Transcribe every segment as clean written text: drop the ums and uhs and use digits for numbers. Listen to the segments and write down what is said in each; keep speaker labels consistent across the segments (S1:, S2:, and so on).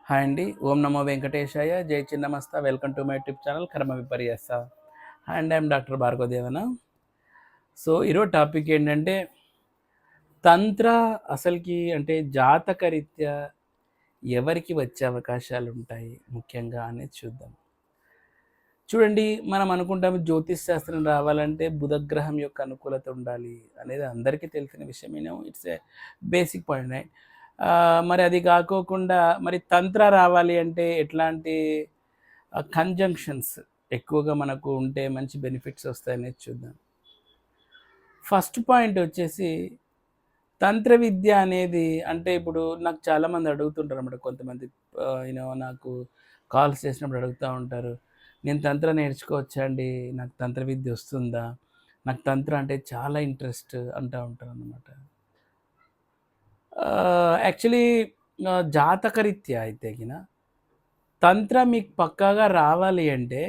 S1: Hi అండి. ఓం నమో వెంకటేశాయ. జై Chinnamasta. Welcome to my YouTube channel కర్మ విపర్యస. And I'm doctor Bhargava Devana. So ఈరోజు టాపిక్ ఏంటంటే తంత్ర అసలుకి అంటే జాతకరీత్యా ఎవరికి వచ్చే అవకాశాలు ఉంటాయి ముఖ్యంగా అనేది చూద్దాం. చూడండి, మనం అనుకుంటాము జ్యోతిష్ శాస్త్రం రావాలంటే బుధగ్రహం యొక్క అనుకూలత ఉండాలి అనేది అందరికీ తెలిసిన విషయమేనో. It's a basic point right. మరి అది కాకోకుండా మరి తంత్ర రావాలి అంటే ఎట్లాంటి కంజంక్షన్స్ ఎక్కువగా మనకు ఉంటే మంచి బెనిఫిట్స్ వస్తాయనేది చూద్దాం. ఫస్ట్ పాయింట్ వచ్చేసి తంత్ర విద్య అనేది అంటే ఇప్పుడు నాకు చాలామంది అడుగుతుంటారు అన్నమాట. కొంతమంది నాకు కాల్స్ చేసినప్పుడు అడుగుతూ ఉంటారు, నేను తంత్ర నేర్చుకోవచ్చా అండి, నాకు తంత్ర విద్య వస్తుందా, నాకు తంత్ర అంటే చాలా ఇంట్రెస్ట్ అంటూ ఉంటారు అన్నమాట. యాక్చువల్లీ జాతకరీత్యా అయితే గిన తంత్ర మీకు పక్కాగా రావాలి అంటే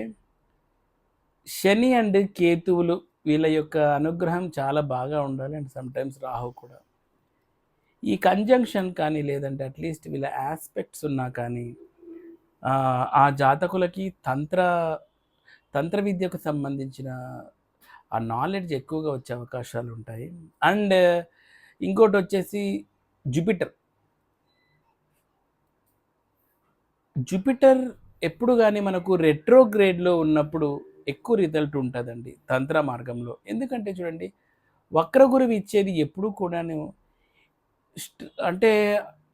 S1: శని అండ్ కేతువులు వీళ్ళ యొక్క అనుగ్రహం చాలా బాగా ఉండాలి. అండ్ సమ్టైమ్స్ రాహు కూడా. ఈ కంజంక్షన్ కానీ లేదంటే అట్లీస్ట్ వీళ్ళ ఆస్పెక్ట్స్ ఉన్నా కానీ ఆ జాతకులకి తంత్ర విద్యకు సంబంధించిన ఆ నాలెడ్జ్ ఎక్కువగా వచ్చే అవకాశాలు ఉంటాయి. అండ్ ఇంకోటి వచ్చేసి జూపిటర్. జూపిటర్ ఎప్పుడు కానీ మనకు రెట్రోగ్రేడ్లో ఉన్నప్పుడు ఎక్కువ రిజల్ట్ ఉంటుందండి తంత్ర మార్గంలో. ఎందుకంటే చూడండి, వక్రగురువు ఇచ్చేది ఎప్పుడు కూడాను అంటే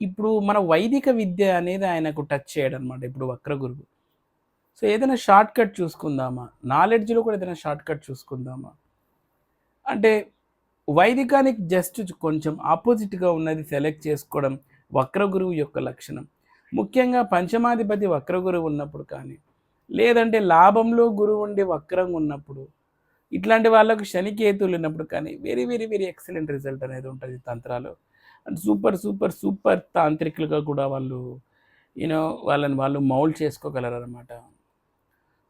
S1: ఇప్పుడు మన వైదిక విద్య అనేది ఆయనకు టచ్ చేయడం అనమాట ఇప్పుడు వక్రగురువు. సో ఏదైనా షార్ట్ కట్ చూసుకుందామా, నాలెడ్జ్లో కూడా ఏదైనా షార్ట్ కట్ చూసుకుందామా అంటే వైదికానికి జస్ట్ కొంచెం ఆపోజిట్గా ఉన్నది సెలెక్ట్ చేసుకోవడం వక్రగురువు యొక్క లక్షణం. ముఖ్యంగా పంచమాధిపతి వక్రగురువు ఉన్నప్పుడు కానీ లేదంటే లాభంలో గురువు ఉండి వక్రంగా ఉన్నప్పుడు ఇట్లాంటి వాళ్ళకు శనికేతువులు ఉన్నప్పుడు కానీ very very very excellent result అనేది ఉంటుంది తంత్రాలు. అండ్ సూపర్ సూపర్ సూపర్ తాంత్రికులుగా కూడా వాళ్ళు వాళ్ళని వాళ్ళు మౌల్డ్ చేసుకోగలరు అనమాట.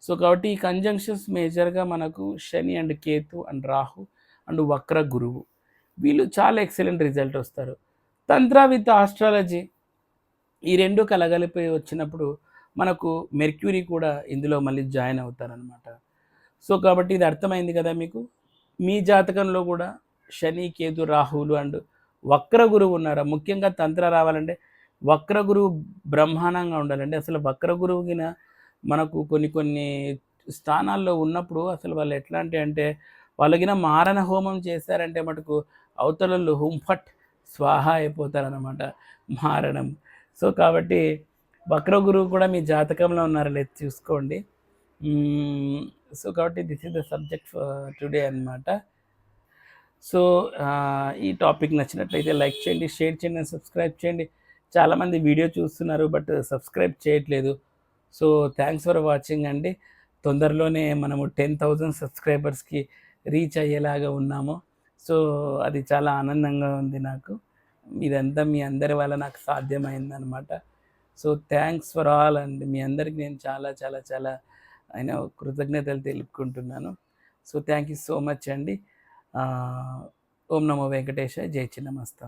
S1: సో కాబట్టి ఈ కంజంక్షన్స్ మేజర్గా మనకు Shani and Ketu and Rahu and వక్ర గురువు వీళ్ళు చాలా ఎక్సలెంట్ రిజల్ట్ వస్తారు. తంత్ర విత్ ఆస్ట్రాలజీ ఈ రెండు కలగలిపి వచ్చినప్పుడు మనకు మెర్క్యూరీ కూడా ఇందులో మళ్ళీ జాయిన్ అవుతారనమాట. సో కాబట్టి ఇది అర్థమైంది కదా మీకు. మీ జాతకంలో కూడా శని కేతు రాహువులు అండ్ వక్ర గురువు ఉన్నారా. ముఖ్యంగా తంత్ర రావాలంటే వక్ర గురువు బ్రహ్మాండంగా ఉండాలండి. అసలు వక్ర గురువుగిన మనకు కొన్ని కొన్ని స్థానాల్లో ఉన్నప్పుడు అసలు వాళ్ళు ఎట్లాంటి అంటే వాళ్ళకిన మారణ హోమం చేశారంటే మటుకు అవతలలో హుంఫట్ స్వాహ అయిపోతారనమాట మారణం. సో కాబట్టి వక్ర గురువు కూడా మీ జాతకంలో ఉన్నారో లేదు చూసుకోండి. సో కాబట్టి this is the subject for today అనమాట. సో ఈ టాపిక్ నచ్చినట్లయితే లైక్ చేయండి, షేర్ చేయండి, సబ్స్క్రైబ్ చేయండి. చాలామంది వీడియో చూస్తున్నారు బట్ సబ్స్క్రైబ్ చేయట్లేదు. సో థ్యాంక్స్ ఫర్ వాచింగ్ అండి. తొందరలోనే మనము 10,000 సబ్స్క్రైబర్స్కి రీచ్ అయ్యేలాగా ఉన్నాము. సో అది చాలా ఆనందంగా ఉంది నాకు. ఇదంతా మీ అందరి వల్ల నాకు సాధ్యమైందనమాట. So thanks for all and మీ అందరికి నేను చాలా చాలా చాలా కృతజ్ఞతలు తెలుపుకుంటున్నాను. So thank you so much అండి. ఓం నమో వెంకటేశాయ. జై చిన్నమస్త.